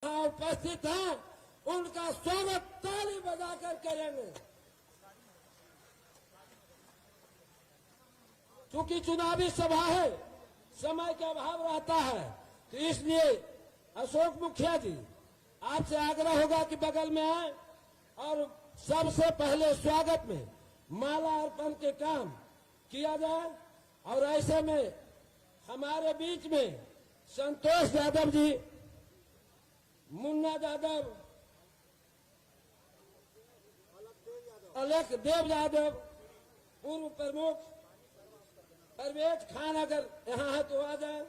उपस्थित हैं उनका स्वागत ताली बजाकर करेंगे। चूंकि चुनावी सभा है, समय का अभाव रहता है, तो इसलिए अशोक मुखिया जी आपसे आग्रह होगा कि बगल में आए और सबसे पहले स्वागत में माला अर्पण के काम किया जाए। और ऐसे में हमारे बीच में संतोष यादव जी, मुन्ना यादव, अलख देव यादव, पूर्व प्रमुख परवेज खान अगर यहाँ है तो आ जाए,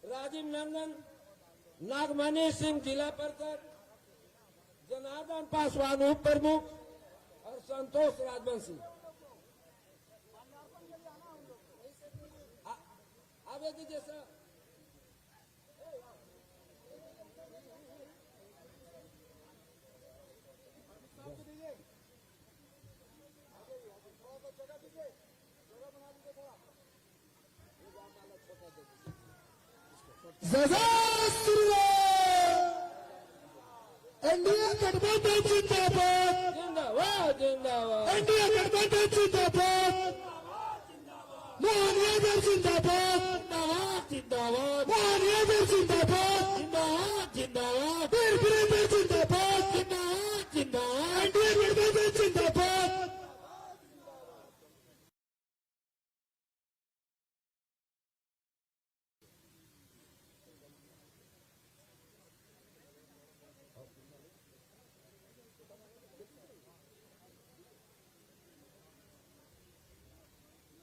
राजीव नंदन, नागमणि सिंह जिला परिषद, जनार्दन पासवान उप प्रमुख और संतोष राजवंशी। आगे दीजिए सर। एनडीए गठबंधन जिंदाबाद, जिंदाबाद जिंदाबाद, एनडीए गठबंधन जिंदाबाद, मोहन यादव जिंदाबाद, जिंदाबाद, मोहन यादव जिंदाबाद, जिंदाबाद, जिंदाबाद, वीर वीरेंद्र जिंदाबाद, जिंदाबाद, जिंदाबाद। एनडीए गठबंधन जिंदाबाद।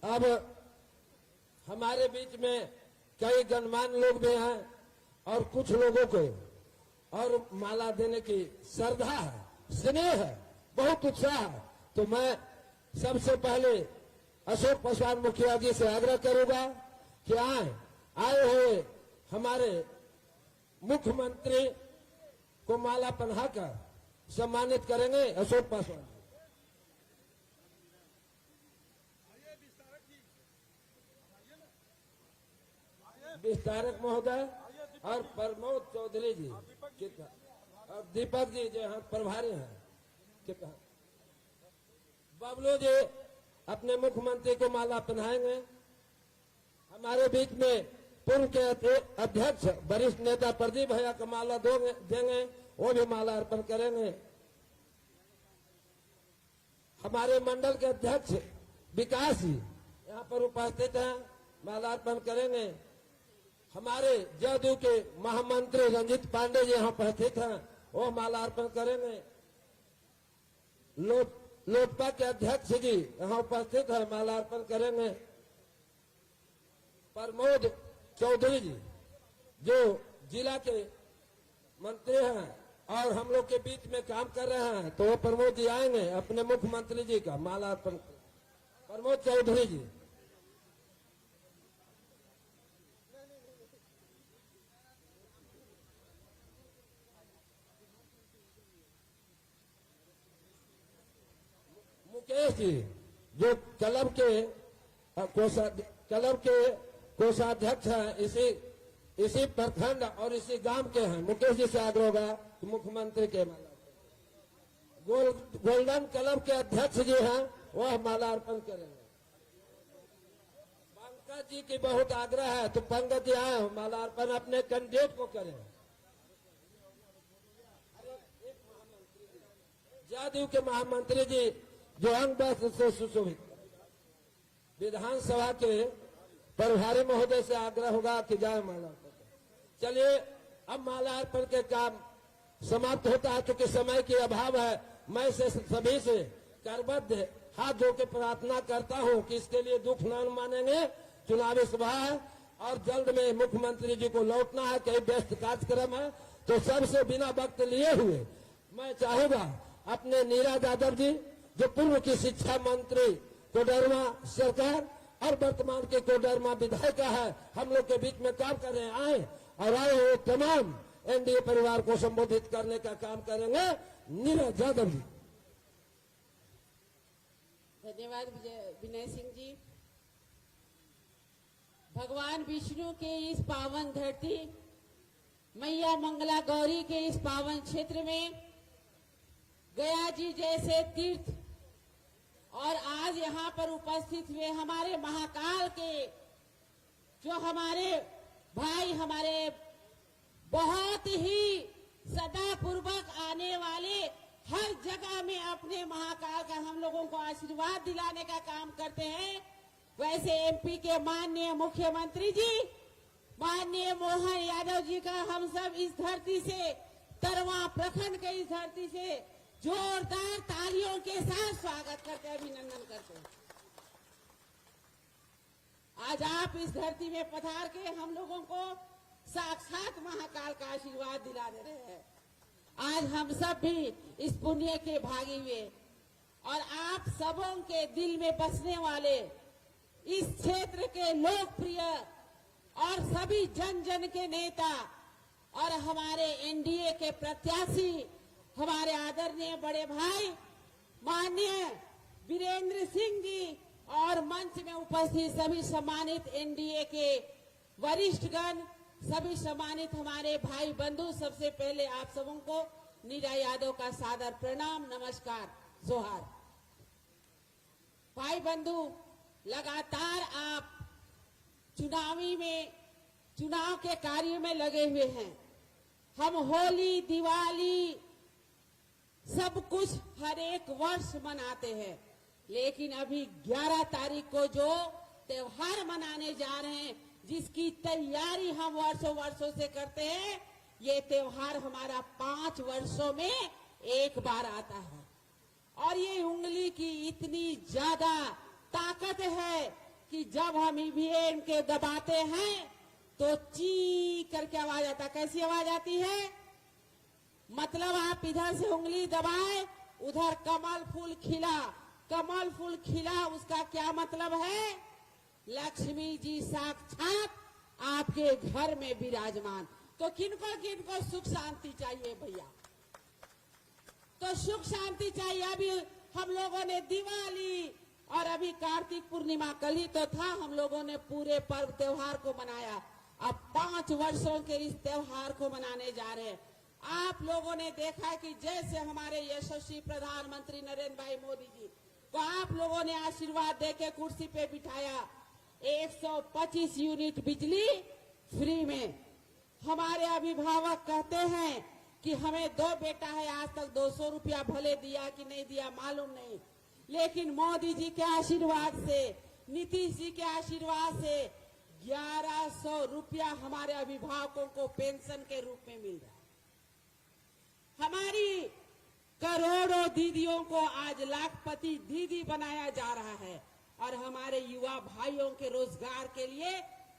अब हमारे बीच में कई गणमान्य लोग भी हैं और कुछ लोगों को और माला देने की श्रद्धा है, स्नेह है, बहुत उत्साह है। तो मैं सबसे पहले अशोक पासवान मुखिया जी से आग्रह करूंगा कि आए हुए हमारे मुख्यमंत्री को माला पहनाकर सम्मानित करेंगे। अशोक पासवान विस्तारक महोदय और प्रमोद चौधरी जी और दीपक जी जो यहाँ प्रभारी हैं, बबलू जी अपने मुख्यमंत्री को माला पहनाएंगे। हमारे बीच में पूर्व के अध्यक्ष वरिष्ठ नेता प्रदीप भैया को माला देंगे, वो भी माला अर्पण करेंगे। हमारे मंडल के अध्यक्ष विकास जी यहाँ पर उपस्थित हैं, माला अर्पण करेंगे। हमारे जदयू के महामंत्री रंजीत पांडे जी यहाँ उपस्थित हैं, वो माला अर्पण करेंगे। लोजपा के अध्यक्ष जी यहाँ उपस्थित हैं, माला अर्पण करेंगे। प्रमोद चौधरी जी जो जिला के मंत्री हैं और हम लोग के बीच में काम कर रहे हैं, तो वो प्रमोद जी आएंगे अपने मुख्यमंत्री जी का माला अर्पण। प्रमोद चौधरी जी, मुकेश जी जो क्लब के कोषाध्यक्ष हैं, इसी प्रखंड और इसी गांव के हैं, मुकेश जी से आग्रह होगा कि मुख्यमंत्री के माला। गोल्डन क्लब के अध्यक्ष जी हैं, वह माला अर्पण करेंगे। पंकज जी की बहुत आग्रह है, तो पंकज जी आए माला अर्पण अपने कैंडिडेट को करें। जदयू के महामंत्री जी जो अंग वस्त्र से सुशोभित, विधानसभा के प्रभारी महोदय से आग्रह होगा कि जाए माला अर्पण। चलिए अब माला अर्पण के काम समाप्त होता है। चूंकि समय की अभाव है, मैं से सभी से करबद्ध हाथ धो के प्रार्थना करता हूं कि इसके लिए दुख न मानेंगे। चुनावी सभा है और जल्द में मुख्यमंत्री जी को लौटना है, कई व्यस्त कार्यक्रम है, तो सबसे बिना वक्त लिए हुए मैं चाहूंगा अपने नीरज यादव जी जो पूर्व की शिक्षा मंत्री कोडरमा सरकार और वर्तमान के कोडरमा विधायक है, हम लोग के बीच में काम कर रहे हैं, आए हुए तमाम एनडीए परिवार को संबोधित करने का काम करेंगे। नीरज यादव जी। धन्यवाद विनय सिंह जी। भगवान विष्णु के इस पावन धरती मैया मंगला गौरी के इस पावन क्षेत्र में गया जी जैसे तीर्थ और आज यहाँ पर उपस्थित हुए हमारे महाकाल के जो हमारे भाई हमारे बहुत ही सदा पूर्वक आने वाले हर जगह में अपने महाकाल का हम लोगों को आशीर्वाद दिलाने का काम करते हैं। वैसे एमपी के माननीय मुख्यमंत्री जी माननीय मोहन यादव जी का हम सब इस धरती से तरवा प्रखंड के इस धरती से जोरदार तालियों के साथ स्वागत करते हैं, अभिनंदन करते हैं। आज आप इस धरती में पधार के हम लोगों को साक्षात महाकाल का आशीर्वाद दिला दे रहे हैं। आज हम सब भी इस पुण्य के भागी हुए और आप सबों के दिल में बसने वाले इस क्षेत्र के लोकप्रिय और सभी जन जन के नेता और हमारे एनडीए के प्रत्याशी हमारे आदरणीय बड़े भाई माननीय वीरेंद्र सिंह जी और मंच में उपस्थित सभी सम्मानित एनडीए के वरिष्ठगण, सभी सम्मानित हमारे भाई बंधु, सबसे पहले आप सबों को नीरा यादव का सादर प्रणाम, नमस्कार, जोहार। भाई बंधु, लगातार आप चुनाव के कार्य में लगे हुए हैं। हम होली दिवाली सब कुछ हर एक वर्ष मनाते हैं, लेकिन अभी 11 तारीख को जो त्योहार मनाने जा रहे हैं, जिसकी तैयारी हम वर्षों से करते हैं, ये त्योहार हमारा 5 वर्षों में एक बार आता है। और ये उंगली की इतनी ज्यादा ताकत है कि जब हम ईवीएम के दबाते हैं तो ची करके आवाज आता है। कैसी आवाज आती है? मतलब आप इधर से उंगली दबाए, उधर कमल फूल खिला, कमल फूल खिला, उसका क्या मतलब है? लक्ष्मी जी साक्षात आपके घर में विराजमान। तो किनको सुख शांति चाहिए भैया? तो सुख शांति चाहिए। अभी हम लोगों ने दिवाली और अभी कार्तिक पूर्णिमा कल ही तो था, हम लोगों ने पूरे पर्व त्योहार को मनाया। अब 5 वर्षों के इस त्योहार को मनाने जा रहे हैं। आप लोगों ने देखा कि जैसे हमारे यशस्वी प्रधानमंत्री नरेंद्र भाई मोदी जी को आप लोगों ने आशीर्वाद देके कुर्सी पे बिठाया, 125 यूनिट बिजली फ्री में। हमारे अभिभावक कहते हैं कि हमें 2 बेटा है, आज तक 200 रुपया भले दिया कि नहीं दिया मालूम नहीं, लेकिन मोदी जी के आशीर्वाद से, नीतीश जी के आशीर्वाद से 1100 रुपया हमारे अभिभावकों को पेंशन के रूप में मिल रहा है। हमारी करोड़ों दीदियों को आज लाखपति दीदी बनाया जा रहा है और हमारे युवा भाइयों के रोजगार के लिए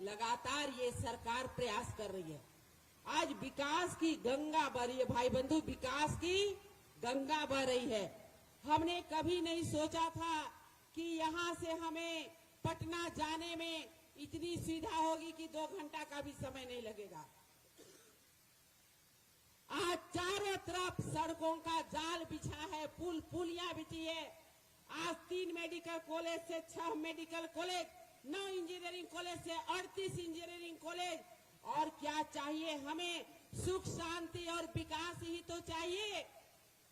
लगातार ये सरकार प्रयास कर रही है। आज विकास की गंगा बह रही है भाई बंधु, विकास की गंगा बह रही है। हमने कभी नहीं सोचा था कि यहाँ से हमें पटना जाने में इतनी सुविधा होगी कि 2 घंटा का भी समय नहीं लगेगा। आज चारों तरफ सड़कों का जाल बिछा है, पुलियां बिछी है। आज 3 मेडिकल कॉलेज से 6 मेडिकल कॉलेज, 9 इंजीनियरिंग कॉलेज से 38 इंजीनियरिंग कॉलेज। और क्या चाहिए हमें? सुख शांति और विकास ही तो चाहिए।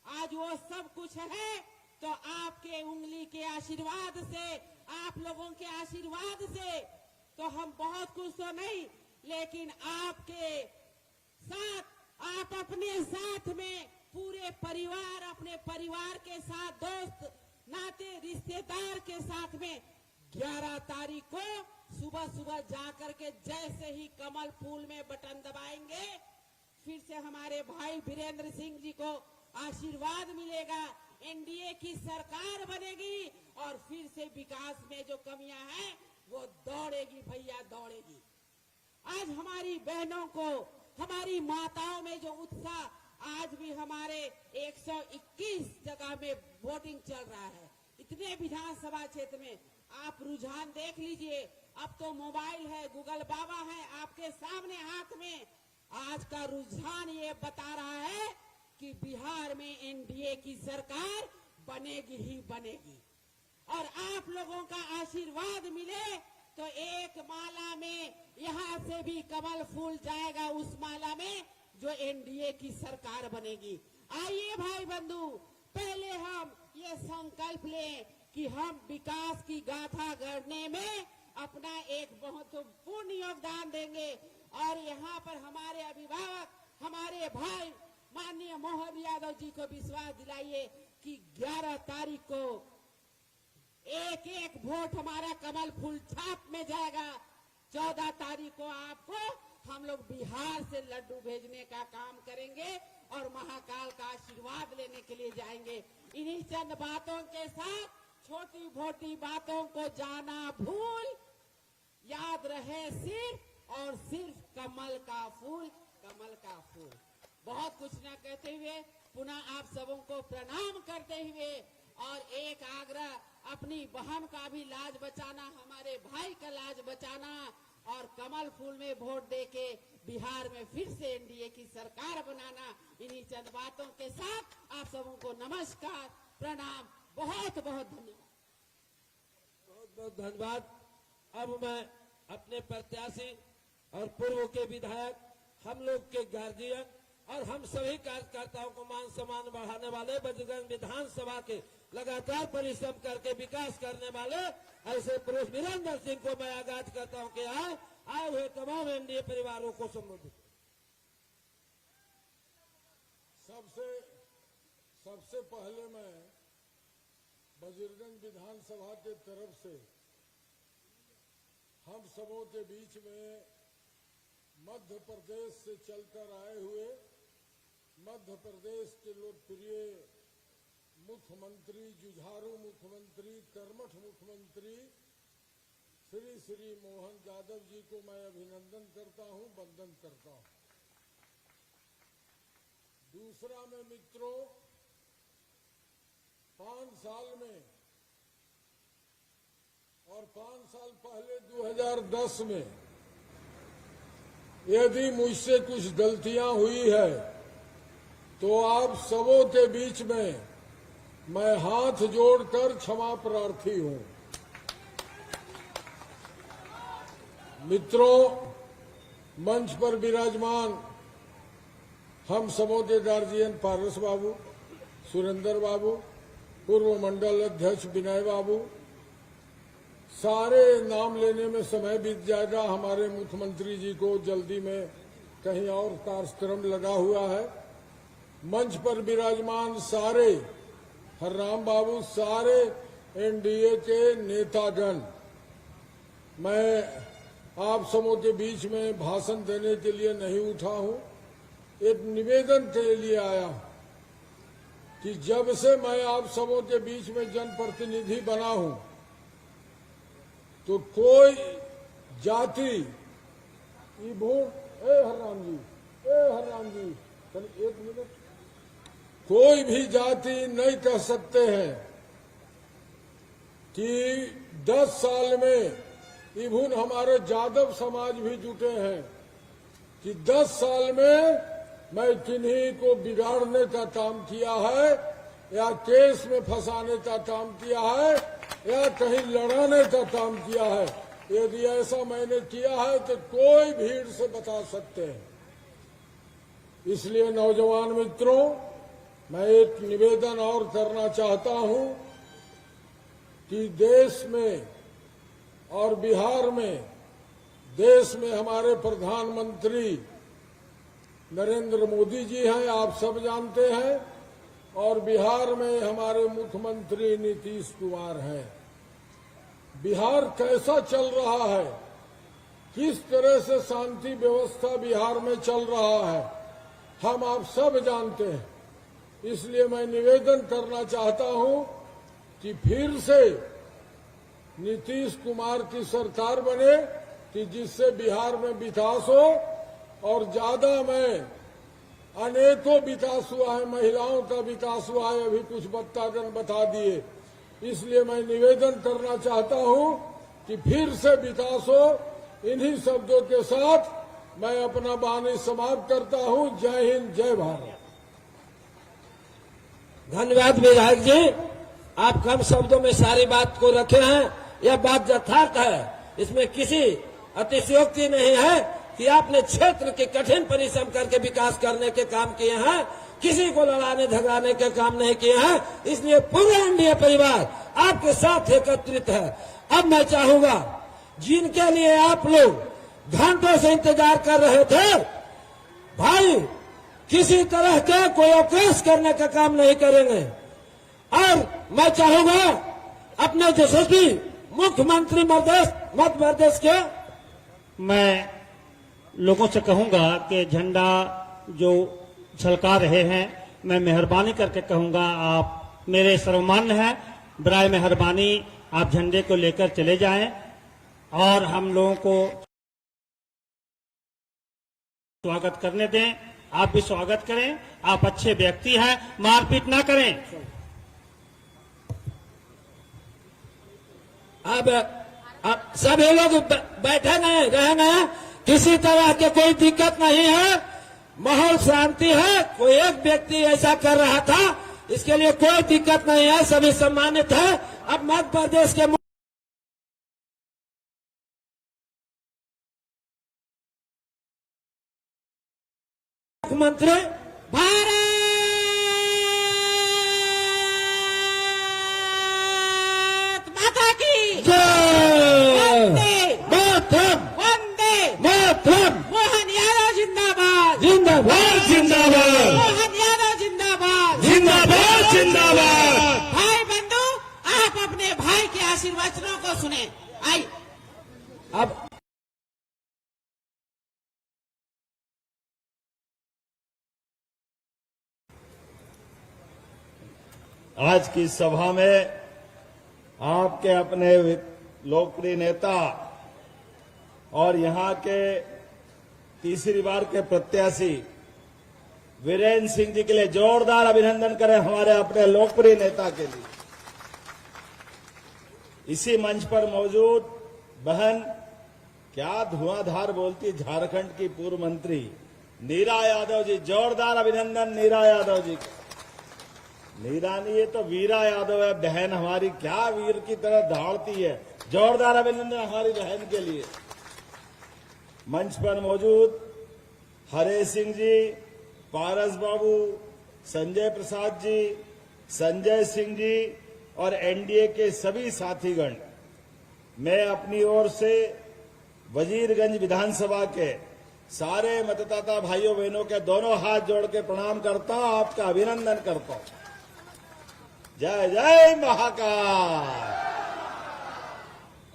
आज वो सब कुछ है तो आपके उंगली के आशीर्वाद से, आप लोगों के आशीर्वाद से तो हम बहुत कुछ तो नहीं, लेकिन आपके साथ, आप अपने साथ में पूरे परिवार, अपने परिवार के साथ, दोस्त नाते रिश्तेदार के साथ में 11 तारीख को सुबह सुबह जाकर के जैसे ही कमल फूल में बटन दबाएंगे, फिर से हमारे भाई वीरेंद्र सिंह जी को आशीर्वाद मिलेगा, एनडीए की सरकार बनेगी और फिर से विकास में जो कमियां हैं वो दौड़ेगी भैया, दौड़ेगी। आज हमारी बहनों को, हमारी माताओं में जो उत्साह, आज भी हमारे 121 जगह में वोटिंग चल रहा है। इतने विधानसभा क्षेत्र में आप रुझान देख लीजिए। अब तो मोबाइल है, गूगल बाबा है आपके सामने हाथ में। आज का रुझान ये बता रहा है कि बिहार में एनडीए की सरकार बनेगी ही बनेगी। और आप लोगों का आशीर्वाद मिले तो एक माला में यहाँ गुजरात से भी कमल फूल जाएगा उस माला में जो एनडीए की सरकार बनेगी। आइए भाई बंधु, पहले हम ये संकल्प लें कि हम विकास की गाथा गढ़ने में अपना एक महत्वपूर्ण योगदान देंगे। और यहाँ पर हमारे अभिभावक, हमारे भाई माननीय मोहन यादव जी को विश्वास दिलाइए कि 11 तारीख को एक एक वोट हमारा कमल फूल छाप में जाएगा। 14 तारीख को आपको हम लोग बिहार से लड्डू भेजने का काम करेंगे और महाकाल का आशीर्वाद लेने के लिए जाएंगे। इन्हीं चंद बातों के साथ छोटी मोटी बातों को जाना भूल, याद रहे सिर्फ और सिर्फ कमल का फूल, कमल का फूल। बहुत कुछ न कहते हुए पुनः आप सबों को प्रणाम करते हुए और एक आग्रह, अपनी बहन का भी लाज बचाना, हमारे भाई का लाज बचाना और कमल फूल में वोट देके बिहार में फिर से एनडीए की सरकार बनाना। इन्हीं चंद बातों के साथ आप सबों को नमस्कार, प्रणाम, बहुत बहुत धन्यवाद। बहुत बहुत धन्यवाद। अब मैं अपने प्रत्याशी और पूर्व के विधायक, हम लोग के गार्जियन और हम सभी कार्यकर्ताओं को मान सम्मान बढ़ाने वाले, बजरंग विधानसभा के लगातार परिश्रम करके विकास करने वाले ऐसे पुरुष वीरेंद्र सिंह को मैं आगाज करता हूं कि आए हुए तमाम एनडीए परिवारों को संबोधित। सबसे पहले मैं बजरंग विधानसभा के तरफ से हम सबों के बीच में मध्य प्रदेश से चलकर आए हुए मध्य प्रदेश के लोकप्रिय मुख्यमंत्री, जुझारू मुख्यमंत्री, कर्मठ मुख्यमंत्री श्री मोहन यादव जी को मैं अभिनंदन करता हूं, वंदन करता हूं। दूसरा मैं मित्रों, 5 साल में और 5 साल पहले 2010 में यदि मुझसे कुछ गलतियां हुई है तो आप सबों के बीच में मैं हाथ जोड़कर क्षमा प्रार्थी हूं। मित्रों, मंच पर विराजमान हम सबों के गार्जियन पारस बाबू, सुरेंद्र बाबू, पूर्व मंडल अध्यक्ष विनय बाबू, सारे नाम लेने में समय बीत जाएगा। हमारे मुख्यमंत्री जी को जल्दी में कहीं और कार्यक्रम लगा हुआ है। मंच पर विराजमान सारे हरराम बाबू, सारे एनडीए के नेतागण, मैं आप सबों के बीच में भाषण देने के लिए नहीं उठा हूं, एक निवेदन के लिए आया कि जब से मैं आप सबों के बीच में जनप्रतिनिधि बना हूं तो कोई जाति हरराम जी चलिए 1 मिनट, कोई भी जाति नहीं कह सकते हैं कि 10 साल में इवन हमारे जादव समाज भी जुटे हैं कि 10 साल में मैं किन्हीं को बिगाड़ने का काम किया है या केस में फंसाने का काम किया है या कहीं लड़ाने का काम किया है। यदि ऐसा मैंने किया है तो कोई भीड़ से बता सकते हैं। इसलिए नौजवान मित्रों, मैं एक निवेदन और करना चाहता हूं कि देश में और बिहार में, देश में हमारे प्रधानमंत्री नरेंद्र मोदी जी हैं, आप सब जानते हैं, और बिहार में हमारे मुख्यमंत्री नीतीश कुमार हैं। बिहार कैसा चल रहा है, किस तरह से शांति व्यवस्था बिहार में चल रहा है, हम आप सब जानते हैं। इसलिए मैं निवेदन करना चाहता हूं कि फिर से नीतीश कुमार की सरकार बने कि जिससे बिहार में विकास हो, और ज्यादा में अनेकों विकास हुआ है, महिलाओं का विकास हुआ है, अभी कुछ वक्तागण बता दिए। इसलिए मैं निवेदन करना चाहता हूं कि फिर से विकास हो। इन्हीं शब्दों के साथ मैं अपना वाणी समाप्त करता हूं। जय हिंद, जय भारत। धन्यवाद विधायक जी, आप कम शब्दों में सारी बात को रखे हैं। यह बात यथार्थ है, इसमें किसी अतिशयोक्ति नहीं है कि आपने क्षेत्र के कठिन परिश्रम करके विकास करने के काम किए हैं, किसी को लड़ाने झगड़ाने के काम नहीं किए हैं। इसलिए पूरा एनडीए परिवार आपके साथ एकत्रित है। अब मैं चाहूंगा जिनके लिए आप लोग घंटों से इंतजार कर रहे थे, भाई किसी तरह के कोई अवकाश करने का काम नहीं करेंगे। और मैं चाहूंगा अपने यशस्वी मुख्यमंत्री मध्य प्रदेश के, मैं लोगों से कहूंगा कि झंडा जो छलका रहे हैं, मैं मेहरबानी करके कहूंगा आप मेरे सर्वमान्य हैं, बराए मेहरबानी आप झंडे को लेकर चले जाएं और हम लोगों को स्वागत करने दें। आप भी स्वागत करें, आप अच्छे व्यक्ति हैं, मारपीट ना करें। अब सभी लोग बैठे नहीं रहेंगे, किसी तरह के कोई दिक्कत नहीं है, माहौल शांति है। कोई एक व्यक्ति ऐसा कर रहा था, इसके लिए कोई दिक्कत नहीं है, सभी सम्मानित है। अब मध्य प्रदेश के मुख्यमंत्री भारत माता की जय। मातरम। वंदे मातरम। मातरम। मोहन यादव जिंदाबाद। जिंदाबाद जिंदाबाद मोहन यादव जिंदाबाद। जिंदाबाद जिंदाबाद। भाई बंधु, आप अपने भाई के आशीर्वचनों को सुने। आई अब आज की सभा में आपके अपने लोकप्रिय नेता और यहां के तीसरी बार के प्रत्याशी वीरेंद्र सिंह जी के लिए जोरदार अभिनंदन करें, हमारे अपने लोकप्रिय नेता के लिए। इसी मंच पर मौजूद बहन क्या धुआंधार बोलती झारखंड की पूर्व मंत्री नीरा यादव जी, जोरदार अभिनंदन नीरा यादव जी को। नीरा नहीं, ये तो वीरा यादव है बहन हमारी, क्या वीर की तरह दौड़ती है। जोरदार अभिनंदन हमारी बहन के लिए। मंच पर मौजूद हरे सिंह जी, पारस बाबू, संजय प्रसाद जी, संजय सिंह जी और एनडीए के सभी साथीगण, मैं अपनी ओर से वजीरगंज विधानसभा के सारे मतदाता भाइयों बहनों के दोनों हाथ जोड़ के प्रणाम करता हूं, आपका अभिनंदन करता हूं। जय जय महाकाल।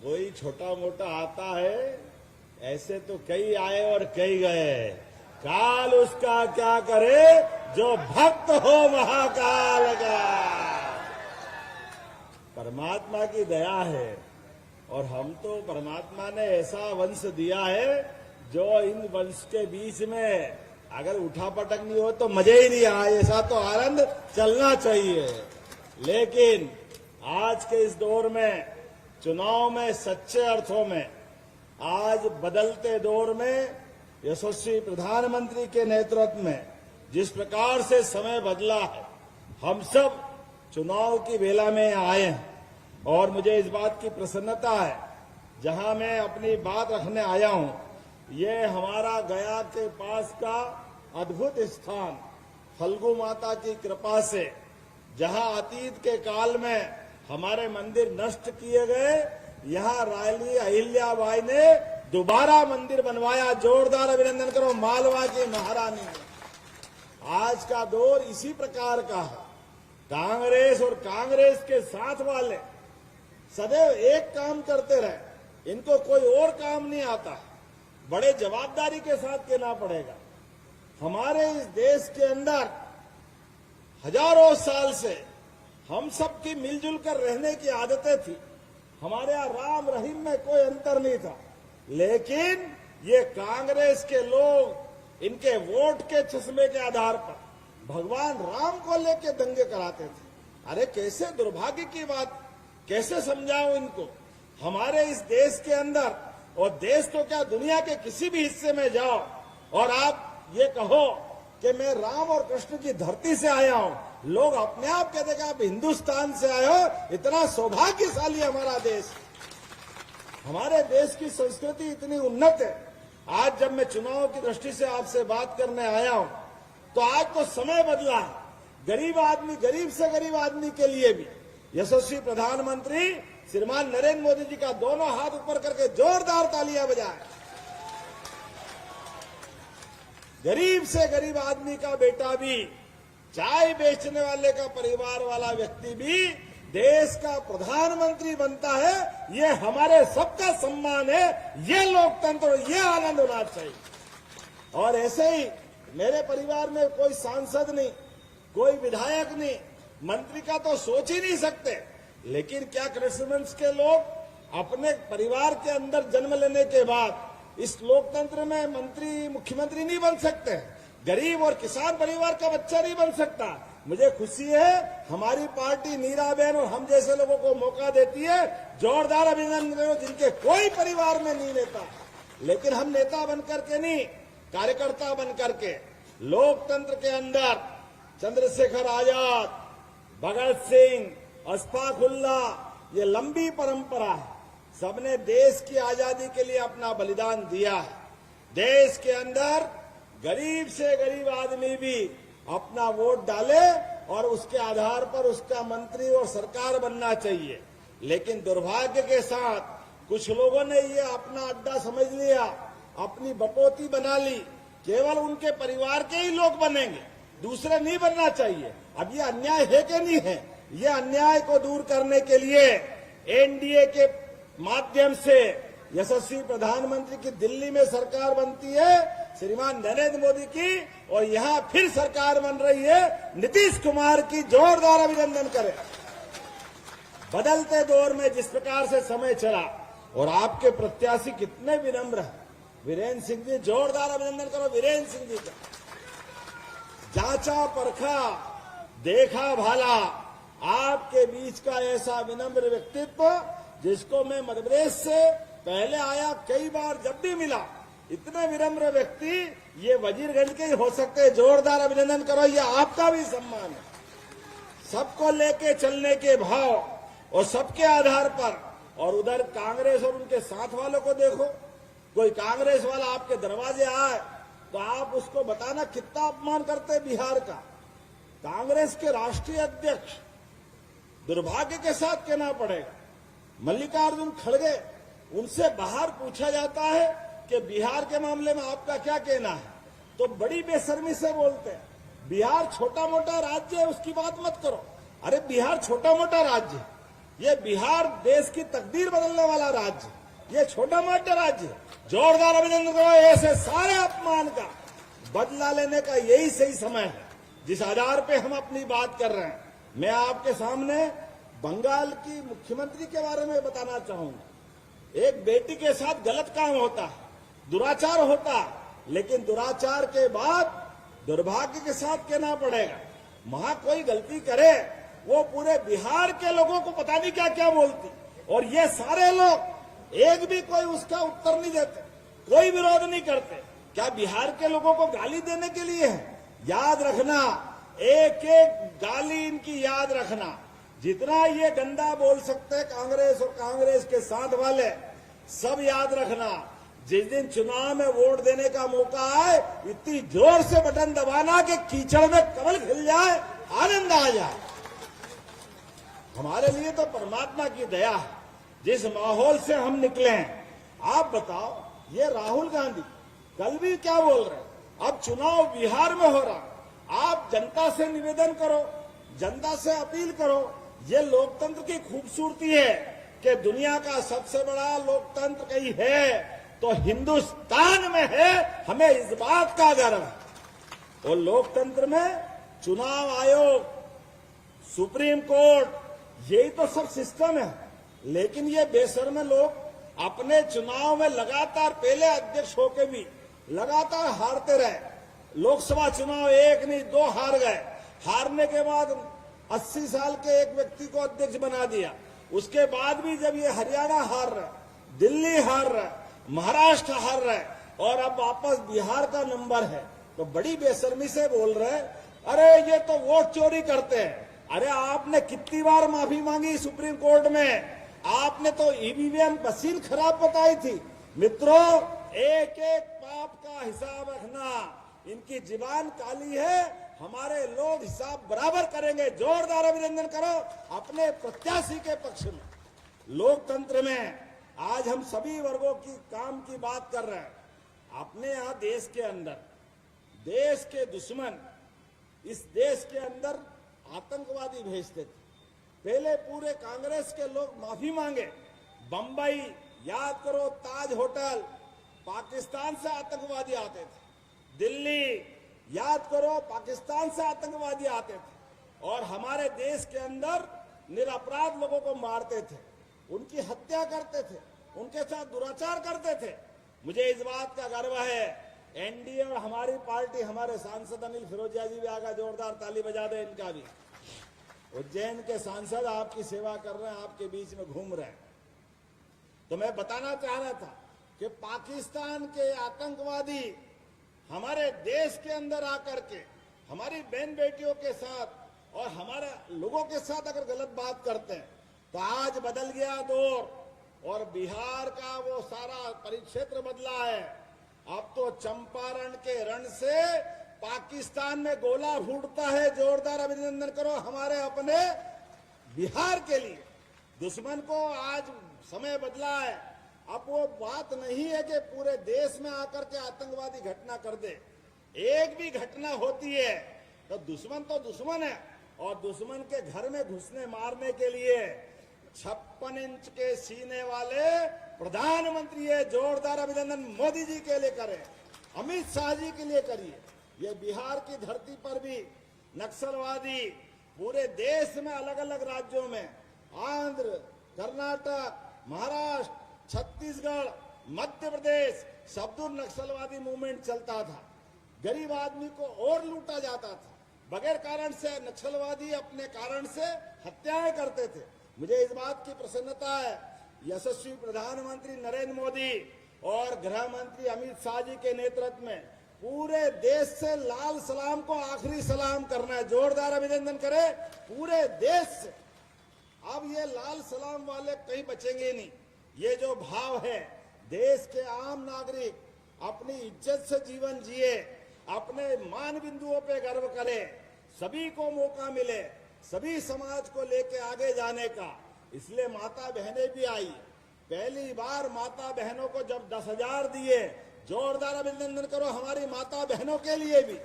कोई छोटा मोटा आता है, ऐसे तो कई आए और कई गए। काल उसका क्या करे जो भक्त हो महाकाल का। परमात्मा की दया है और हम तो परमात्मा ने ऐसा वंश दिया है जो इन वंश के बीच में अगर उठा पटक नहीं हो तो मजे ही नहीं आए, ऐसा तो आनंद चलना चाहिए। लेकिन आज के इस दौर में, चुनाव में सच्चे अर्थों में, आज बदलते दौर में यशस्वी प्रधानमंत्री के नेतृत्व में जिस प्रकार से समय बदला है, हम सब चुनाव की बेला में आए हैं और मुझे इस बात की प्रसन्नता है, जहां मैं अपनी बात रखने आया हूं, ये हमारा गया के पास का अद्भुत स्थान, फल्गु माता की कृपा से, जहां अतीत के काल में हमारे मंदिर नष्ट किए गए, यहां रानी अहिल्याबाई ने दोबारा मंदिर बनवाया। जोरदार अभिनंदन करो मालवा की महारानी। आज का दौर इसी प्रकार का है। कांग्रेस और कांग्रेस के साथ वाले सदैव एक काम करते रहे, इनको कोई और काम नहीं आता। बड़े जवाबदारी के साथ कहना पड़ेगा, हमारे इस देश के अंदर हजारों साल से हम सब की मिलजुल कर रहने की आदतें थी। हमारे यहां राम रहीम में कोई अंतर नहीं था, लेकिन ये कांग्रेस के लोग इनके वोट के चश्मे के आधार पर भगवान राम को लेके दंगे कराते थे। अरे कैसे दुर्भाग्य की बात, कैसे समझाऊं इनको। हमारे इस देश के अंदर, और देश तो क्या दुनिया के किसी भी हिस्से में जाओ और आप ये कहो कि मैं राम और कृष्ण की धरती से आया हूं, लोग अपने आप कहते हैं आप हिंदुस्तान से आए हो, इतना सौभाग्यशाली हमारा देश। हमारे देश की संस्कृति इतनी उन्नत है। आज जब मैं चुनाव की दृष्टि से आपसे बात करने आया हूं, तो आज तो समय बदला है। गरीब आदमी, गरीब से गरीब आदमी के लिए भी यशस्वी प्रधानमंत्री श्रीमान नरेंद्र मोदी जी का दोनों हाथ ऊपर करके जोरदार तालियां बजाएं। गरीब से गरीब आदमी का बेटा भी, चाय बेचने वाले का परिवार वाला व्यक्ति भी देश का प्रधानमंत्री बनता है। ये हमारे सबका सम्मान है। ये लोकतंत्र, ये आनंद होना चाहिए। और ऐसे ही मेरे परिवार में कोई सांसद नहीं, कोई विधायक नहीं, मंत्री का तो सोच ही नहीं सकते। लेकिन क्या कृष्णवंश के लोग अपने परिवार के अंदर जन्म लेने के बाद इस लोकतंत्र में मंत्री, मुख्यमंत्री नहीं बन सकते? गरीब और किसान परिवार का बच्चा नहीं बन सकता। मुझे खुशी है हमारी पार्टी नीराबेन और हम जैसे लोगों को मौका देती है। जोरदार अभिनंदन, जिनके कोई परिवार में नहीं नेता, लेकिन हम नेता बनकर के नहीं, कार्यकर्ता बनकर के लोकतंत्र के अंदर चंद्रशेखर आजाद, भगत सिंह, अशफाक उल्लाह, ये लंबी परंपरा है। सबने देश की आजादी के लिए अपना बलिदान दिया है। देश के अंदर गरीब से गरीब आदमी भी अपना वोट डाले और उसके आधार पर उसका मंत्री और सरकार बनना चाहिए। लेकिन दुर्भाग्य के साथ कुछ लोगों ने ये अपना अड्डा समझ लिया, अपनी बपोती बना ली। केवल उनके परिवार के ही लोग बनेंगे, दूसरे नहीं बनना चाहिए। अब ये अन्याय है कि नहीं है? ये अन्याय को दूर करने के लिए एनडीए के माध्यम से यशस्वी प्रधानमंत्री की दिल्ली में सरकार बनती है, श्रीमान नरेंद्र मोदी की, और यहां फिर सरकार बन रही है नीतीश कुमार की। जोरदार अभिनंदन करें। बदलते दौर में जिस प्रकार से समय चला, और आपके प्रत्याशी कितने विनम्र हैं। वीरेंद्र सिंह जी, जोरदार अभिनंदन करो वीरेंद्र सिंह जी का। जांचा परखा, देखा भाला, आपके बीच का ऐसा विनम्र व्यक्तित्व जिसको मैं मध्यप्रदेश से पहले आया, कई बार जब भी मिला, इतने विनम्र व्यक्ति ये वजीरगंज के ही हो सकते हैं। जोरदार अभिनंदन करो, ये आपका भी सम्मान है। सबको लेके चलने के भाव और सबके आधार पर। और उधर कांग्रेस और उनके साथ वालों को देखो, कोई कांग्रेस वाला आपके दरवाजे आए तो आप उसको बताना कितना अपमान करते बिहार का। कांग्रेस के राष्ट्रीय अध्यक्ष, दुर्भाग्य के साथ कहना पड़ेगा, मल्लिकार्जुन खड़गे, उनसे बाहर पूछा जाता है कि बिहार के मामले में आपका क्या कहना है, तो बड़ी बेशर्मी से बोलते हैं बिहार छोटा मोटा राज्य है, उसकी बात मत करो। अरे बिहार छोटा मोटा राज्य, ये बिहार देश की तकदीर बदलने वाला राज्य, ये छोटा मोटा राज्य। जोरदार अभिनंदन करो। ऐसे सारे अपमान का बदला लेने का यही सही समय है जिस आधार पे हम अपनी बात कर रहे हैं। मैं आपके सामने बंगाल की मुख्यमंत्री के बारे में बताना चाहूंगा। एक बेटी के साथ गलत काम होता है, दुराचार होता है, लेकिन दुराचार के बाद दुर्भाग्य के साथ कहना पड़ेगा, वहां कोई गलती करे वो पूरे बिहार के लोगों को पता नहीं क्या क्या बोलती, और ये सारे लोग एक भी कोई उसका उत्तर नहीं देते, कोई विरोध नहीं करते। क्या बिहार के लोगों को गाली देने के लिए है? याद रखना, एक एक गाली इनकी याद रखना। जितना ये गंदा बोल सकते हैं कांग्रेस और कांग्रेस के साथ वाले, सब याद रखना। जिस दिन चुनाव में वोट देने का मौका आए, इतनी जोर से बटन दबाना कि कीचड़ में कमल खिल जाए, आनंद आ जाए। हमारे लिए तो परमात्मा की दया है जिस माहौल से हम निकले हैं। आप बताओ, ये राहुल गांधी कल भी क्या बोल रहे हैं, अब चुनाव बिहार में हो रहा, आप जनता से निवेदन करो, जनता से अपील करो। ये लोकतंत्र की खूबसूरती है कि दुनिया का सबसे बड़ा लोकतंत्र कहीं है तो हिंदुस्तान में है। हमें इस बात का गर्व है। और लोकतंत्र में चुनाव आयोग, सुप्रीम कोर्ट, यही तो सब सिस्टम है। लेकिन ये बेशर्म लोग अपने चुनाव में लगातार, पहले अध्यक्ष होके भी लगातार हारते रहे। लोकसभा चुनाव 1 नहीं 2 हार गए। हारने के बाद 80 साल के एक व्यक्ति को अध्यक्ष बना दिया। उसके बाद भी जब ये हरियाणा हार रहे, दिल्ली हार रहे, महाराष्ट्र हार रहे, और अब वापस बिहार का नंबर है, तो बड़ी बेशर्मी से बोल रहे, अरे ये तो वोट चोरी करते हैं। अरे आपने कितनी बार माफी मांगी सुप्रीम कोर्ट में? आपने तो ईवीएम मशीन खराब बताई थी। मित्रों, एक एक पाप का हिसाब रखना, इनकी जीवान काली है, हमारे लोग हिसाब बराबर करेंगे। जोरदार अभिनंदन करो अपने प्रत्याशी के पक्ष में। लोकतंत्र में आज हम सभी वर्गों की काम की बात कर रहे हैं। अपने यहां देश के अंदर देश के दुश्मन इस देश के अंदर आतंकवादी भेजते थे। पहले पूरे कांग्रेस के लोग माफी मांगे। बंबई याद करो, ताज होटल, पाकिस्तान से आतंकवादी आते थे। दिल्ली याद करो, पाकिस्तान से आतंकवादी आते थे और हमारे देश के अंदर निरपराध लोगों को मारते थे, उनकी हत्या करते थे, उनके साथ दुराचार करते थे। मुझे इस बात का गर्व है, एनडीए और हमारी पार्टी, हमारे सांसद अनिल फिरोजिया जी भी आगा, जोरदार ताली बजा दे इनका भी। उज्जैन के सांसद आपकी सेवा कर रहे हैं, आपके बीच में घूम रहे हैं। तो मैं बताना चाह रहा था कि पाकिस्तान के आतंकवादी हमारे देश के अंदर आकर के हमारी बहन बेटियों के साथ और हमारे लोगों के साथ अगर गलत बात करते हैं तो आज बदल गया दौर और बिहार का वो सारा परिक्षेत्र बदला है। अब तो चंपारण के रण से पाकिस्तान में गोला फूटता है। जोरदार अभिनंदन करो हमारे अपने बिहार के लिए। दुश्मन को आज समय बदला है। अब वो बात नहीं है कि पूरे देश में आकर के आतंकवादी घटना कर दे। एक भी घटना होती है तो दुश्मन है और दुश्मन के घर में घुसने मारने के लिए 56 इंच के सीने वाले प्रधानमंत्री है। जोरदार अभिनंदन मोदी जी के लिए करें, अमित शाह जी के लिए करिए। ये बिहार की धरती पर भी नक्सलवादी पूरे देश में अलग अलग राज्यों में, आंध्र, कर्नाटक, महाराष्ट्र, छत्तीसगढ़, मध्य प्रदेश, सब दूर नक्सलवादी मूवमेंट चलता था। गरीब आदमी को और लूटा जाता था। बगैर कारण से नक्सलवादी अपने कारण से हत्याएं करते थे। मुझे इस बात की प्रसन्नता है, यशस्वी प्रधानमंत्री नरेंद्र मोदी और गृह मंत्री अमित शाह जी के नेतृत्व में पूरे देश से लाल सलाम को आखिरी सलाम करना है। जोरदार अभिनंदन करें पूरे देश से। अब ये लाल सलाम वाले कहीं बचेंगे नहीं। ये जो भाव है, देश के आम नागरिक अपनी इज्जत से जीवन जिए, अपने मान बिंदुओं पे गर्व करे, सभी को मौका मिले, सभी समाज को लेके आगे जाने का। इसलिए माता बहनें भी आई। पहली बार माता बहनों को जब 10,000 दिए, जोरदार अभिनंदन करो हमारी माता बहनों के लिए भी।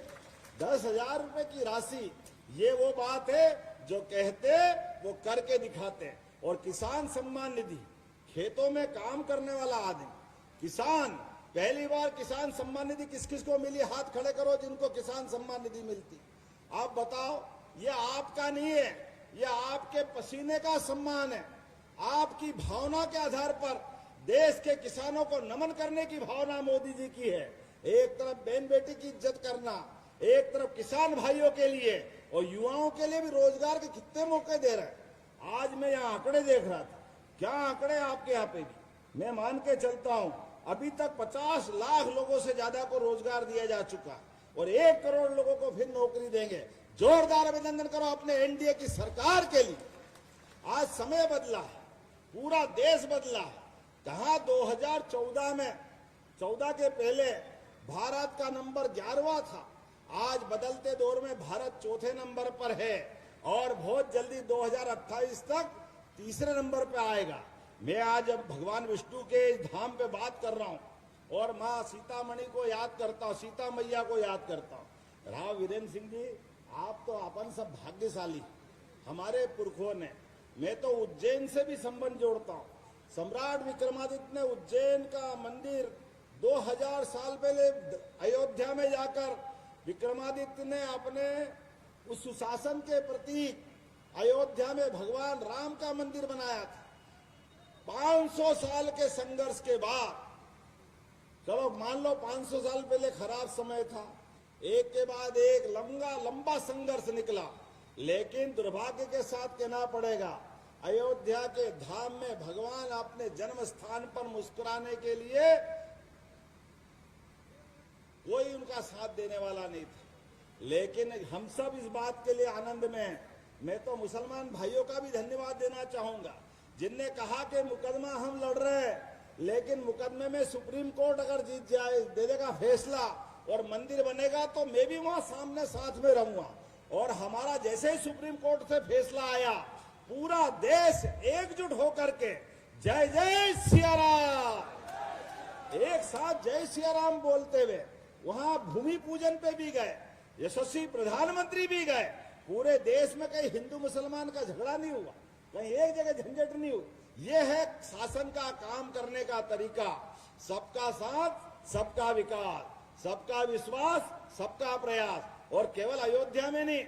10,000 रुपए की राशि, ये वो बात है जो कहते वो करके दिखाते। और किसान सम्मान निधि, खेतों में काम करने वाला आदमी किसान, पहली बार किसान सम्मान निधि किस किस को मिली? हाथ खड़े करो जिनको किसान सम्मान निधि मिलती। आप बताओ, ये आपका नहीं है, ये आपके पसीने का सम्मान है। आपकी भावना के आधार पर देश के किसानों को नमन करने की भावना मोदी जी की है। एक तरफ बहन बेटी की इज्जत करना, एक तरफ किसान भाइयों के लिए और युवाओं के लिए भी रोजगार के कितने मौके दे रहे हैं। आज मैं यहाँ आंकड़े देख रहा था, क्या आंकड़े आपके यहाँ पे भी मैं मान के चलता हूँ। अभी तक 50 लाख लोगों से ज्यादा को रोजगार दिया जा चुका और 1 करोड़ लोगों को फिर नौकरी देंगे। जोरदार अभिनंदन करो अपने एनडीए की सरकार के लिए। आज समय बदला है, पूरा देश बदला है। कहा 2014 में, 14 के पहले भारत का नंबर 11वां था। आज बदलते दौर में भारत 4थे नंबर पर है और बहुत जल्दी 2028 तक 3रे नंबर पे आएगा। मैं आज अब भगवान विष्णु के इस धाम पे बात कर रहा हूं और मां सीतामढ़ी को याद करता हूं, सीता मैया को याद करता हूं। राव वीरेंद्र सिंह जी, आप तो अपन सब भाग्यशाली, हमारे पुरखों ने। मैं तो उज्जैन से भी संबंध जोड़ता हूं। सम्राट विक्रमादित्य ने उज्जैन का मंदिर 2000 साल पहले अयोध्या में जाकर विक्रमादित्य ने अपने उस सुशासन के प्रतीक अयोध्या में भगवान राम का मंदिर बनाया था। 500 साल के संघर्ष के बाद, चलो मान लो 500 साल पहले खराब समय था, एक के बाद एक लंबा संघर्ष निकला, लेकिन दुर्भाग्य के साथ कहना पड़ेगा, अयोध्या के धाम में भगवान अपने जन्म स्थान पर मुस्कुराने के लिए कोई उनका साथ देने वाला नहीं था। लेकिन हम सब इस बात के लिए आनंद में हैं। मैं तो मुसलमान भाइयों का भी धन्यवाद देना चाहूंगा जिनने कहा कि मुकदमा हम लड़ रहे हैं, लेकिन मुकदमे में सुप्रीम कोर्ट अगर जीत जाए, दे देगा फैसला और मंदिर बनेगा तो मैं भी वहां सामने साथ में रहूंगा। और हमारा जैसे ही सुप्रीम कोर्ट से फैसला आया, पूरा देश एकजुट होकर के जय जय सिया राम, एक साथ जय सिया राम बोलते हुए वहां भूमि पूजन पे भी गए, यशस्वी प्रधानमंत्री भी गए। पूरे देश में कहीं हिंदू मुसलमान का झगड़ा नहीं हुआ, कहीं एक जगह झंझट नहीं हुई। ये है शासन का काम करने का तरीका, सबका साथ सबका विकास, सबका विश्वास सबका प्रयास। और केवल अयोध्या में नहीं,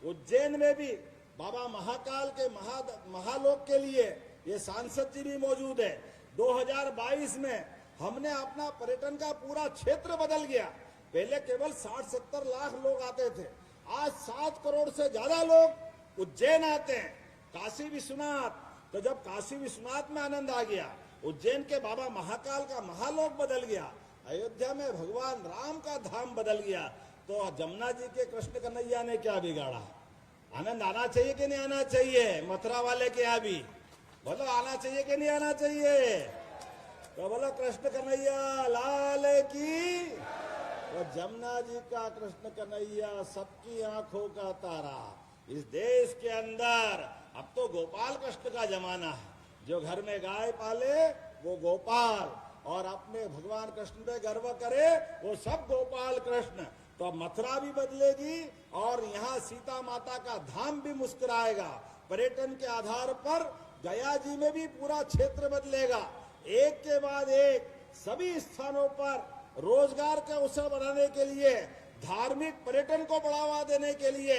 उज्जैन में भी बाबा महाकाल के महालोक के लिए ये सांसद जी भी मौजूद है। 2022 में हमने अपना पर्यटन का पूरा क्षेत्र बदल गया। पहले केवल 60-70 लाख लोग आते थे, आज 7 करोड़ से ज्यादा लोग उज्जैन आते हैं। काशी विश्वनाथ, तो जब काशी विश्वनाथ में आनंद आ गया, उज्जैन के बाबा महाकाल का महालोक बदल गया, अयोध्या में भगवान राम का धाम बदल गया, तो जमुना जी के कृष्ण कन्हैया ने क्या बिगाड़ा? आनंद आना चाहिए कि नहीं आना चाहिए? मथुरा वाले के यहाँ भी बोलो आना चाहिए कि नहीं आना चाहिए? तो बोलो कृष्ण कन्हैया लाल की। और जमुना जी का कृष्ण कन्हैया सबकी आंखों का तारा। इस देश के अंदर अब तो गोपाल कृष्ण का जमाना है। जो घर में गाय पाले वो गोपाल, और अपने भगवान कृष्ण पे गर्व करे वो सब गोपाल कृष्ण। तो अब मथुरा भी बदलेगी और यहाँ सीता माता का धाम भी मुस्कुराएगा। पर्यटन के आधार पर गया जी में भी पूरा क्षेत्र बदलेगा। एक के बाद एक सभी स्थानों पर रोजगार के अवसर बनाने के लिए, धार्मिक पर्यटन को बढ़ावा देने के लिए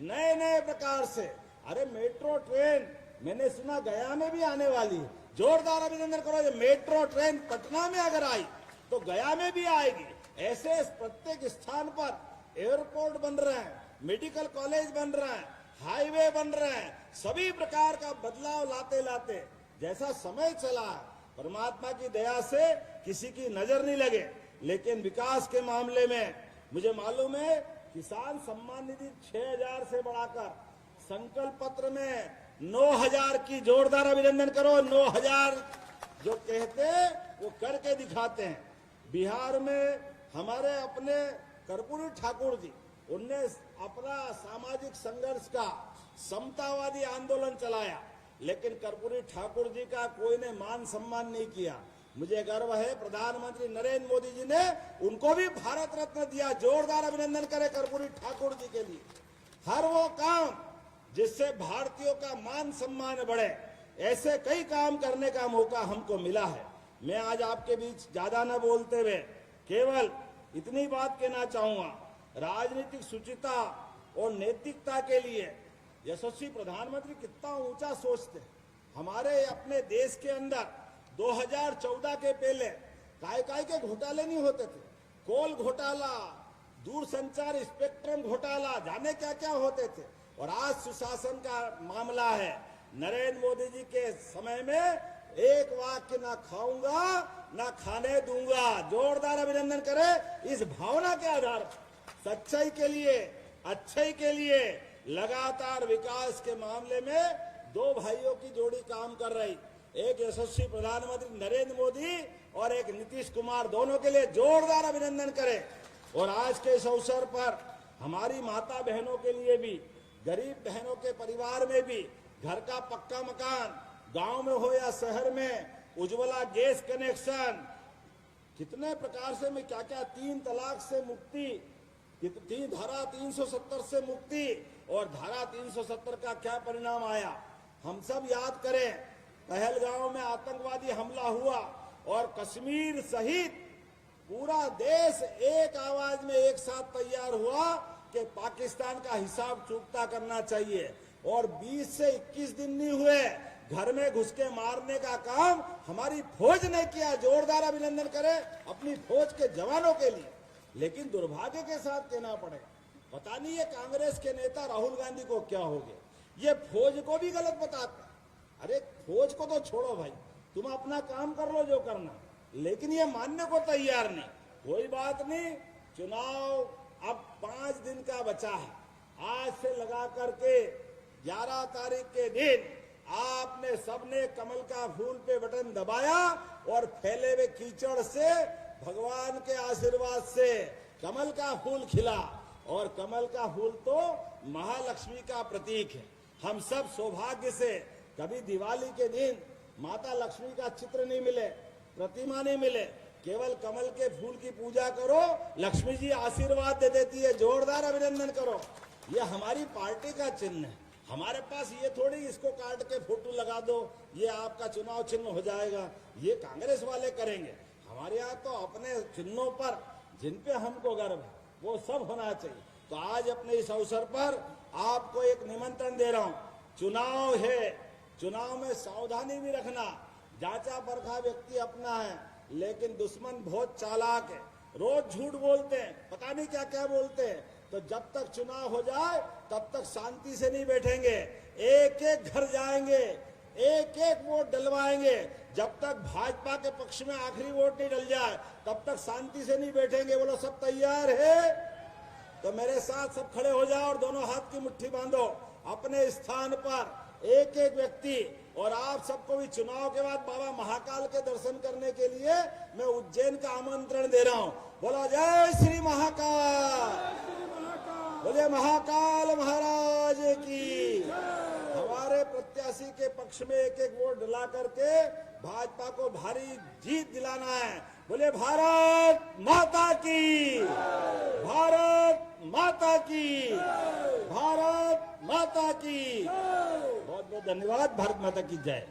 नए नए प्रकार से, अरे मेट्रो ट्रेन मैंने सुना गया में भी आने वाली है। जोरदार अभिनंदन करो। ये मेट्रो ट्रेन पटना में अगर आई तो गया में भी आएगी। ऐसे प्रत्येक स्थान पर एयरपोर्ट बन रहे हैं, मेडिकल कॉलेज बन रहे हैं, हाईवे बन रहे हैं। सभी प्रकार का बदलाव लाते लाते जैसा समय चला है, परमात्मा की दया से किसी की नजर नहीं लगे। लेकिन विकास के मामले में मुझे मालूम है, किसान सम्मान निधि 6000 से बढ़ाकर संकल्प पत्र में 9000 की, जोरदार अभिनंदन करो। 9000 जो कहते वो करके दिखाते हैं। बिहार में हमारे अपने कर्पूरी ठाकुर जी, उनने अपना सामाजिक संघर्ष का समतावादी आंदोलन चलाया, लेकिन कर्पूरी ठाकुर जी का कोई ने मान सम्मान नहीं किया। मुझे गर्व है प्रधानमंत्री नरेंद्र मोदी जी ने उनको भी भारत रत्न दिया। जोरदार अभिनंदन करें कर्पूरी ठाकुर जी के लिए। हर वो काम जिससे भारतीयों का मान सम्मान बढ़े, ऐसे कई काम करने का मौका हमको मिला है। मैं आज आपके बीच ज्यादा न बोलते हुए केवल इतनी बात कहना चाहूंगा, राजनीतिक शुचिता और नैतिकता के लिए यशस्वी प्रधानमंत्री कितना ऊंचा सोचते हैं। हमारे अपने देश के अंदर 2014 के पहले काय के घोटाले नहीं होते थे। कोल घोटाला, दूरसंचार स्पेक्ट्रम घोटाला, जाने क्या क्या होते थे। और आज सुशासन का मामला है। नरेंद्र मोदी जी के समय में एक वाक्य ना खाऊंगा ना खाने दूंगा। जोरदार अभिनंदन करें। इस भावना के आधार पर सच्चाई के लिए, अच्छाई के लिए लगातार विकास के मामले में दो भाइयों की जोड़ी काम कर रही, एक यशस्वी प्रधानमंत्री नरेंद्र मोदी और एक नीतीश कुमार, दोनों के लिए जोरदार अभिनंदन करें। और आज के इस अवसर पर हमारी माता बहनों के लिए भी, गरीब बहनों के परिवार में भी घर का पक्का मकान, गांव में हो या शहर में, उज्ज्वला गैस कनेक्शन, कितने प्रकार से मैं क्या क्या, 3 तलाक से मुक्ति, धारा 370 से मुक्ति, और धारा 370 का क्या परिणाम आया हम सब याद करें। पहलगांव में आतंकवादी हमला हुआ और कश्मीर सहित पूरा देश एक आवाज में एक साथ तैयार हुआ कि पाकिस्तान का हिसाब चुकता करना चाहिए। और 20 से 21 दिन नहीं हुए, घर में घुस के मारने का काम हमारी फौज ने किया। जोरदार अभिनंदन करें अपनी फौज के जवानों के लिए। लेकिन दुर्भाग्य के साथ कहना पड़ेगा, पता नहीं ये कांग्रेस के नेता राहुल गांधी को क्या हो गया, ये फौज को भी गलत बताते। अरे फौज को तो छोड़ो भाई, तुम अपना काम कर लो जो करना, लेकिन ये मानने को तैयार नहीं। कोई बात नहीं, चुनाव अब 5 दिन का बचा है। आज से लगा करके 11 तारीख के दिन आपने सबने कमल का फूल पे बटन दबाया और फैले हुए कीचड़ से भगवान के आशीर्वाद से कमल का फूल खिला। और कमल का फूल तो महालक्ष्मी का प्रतीक है। हम सब सौभाग्य से कभी दिवाली के दिन माता लक्ष्मी का चित्र नहीं मिले, प्रतिमा नहीं मिले, केवल कमल के फूल की पूजा करो, लक्ष्मी जी आशीर्वाद दे देती है। जोरदार अभिनंदन करो। ये हमारी पार्टी का चिन्ह है। हमारे पास ये थोड़ी इसको काट के फोटो लगा दो, ये आपका चुनाव चिन्ह हो जाएगा, ये कांग्रेस वाले करेंगे। हमारे यहाँ तो अपने चिन्हों पर जिन पे हमको गर्व है वो सब होना चाहिए। तो आज अपने इस अवसर पर आपको एक निमंत्रण दे रहा हूं। चुनाव है, चुनाव में सावधानी भी रखना। जांचा परखा व्यक्ति अपना है, लेकिन दुश्मन बहुत चालाक है, रोज झूठ बोलते हैं, पता नहीं क्या क्या बोलते हैं। तो जब तक चुनाव हो जाए तब तक शांति से नहीं बैठेंगे, एक एक घर जाएंगे, एक एक वोट डलवाएंगे। जब तक भाजपा के पक्ष में आखिरी वोट नहीं डल जाए तब तक शांति से नहीं बैठेंगे। बोलो सब तैयार है? तो मेरे साथ सब खड़े हो जाओ और दोनों हाथ की मुट्ठी बांधो अपने स्थान पर, एक एक व्यक्ति। और आप सबको भी चुनाव के बाद बाबा महाकाल के दर्शन करने के लिए मैं उज्जैन का आमंत्रण दे रहा हूं। बोलो जय श्री महाकाल, बोले महाकाल महाराज की। हमारे प्रत्याशी के पक्ष में एक एक वोट डला करके भाजपा को भारी जीत दिलाना है। बोले भारत माता की, भारत माता की, भारत माता की। बहुत बहुत धन्यवाद। भारत माता की जय।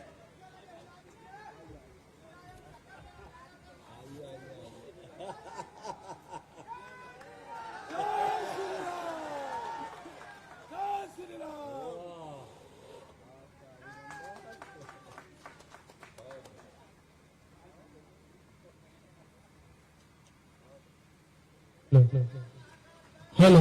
हेलो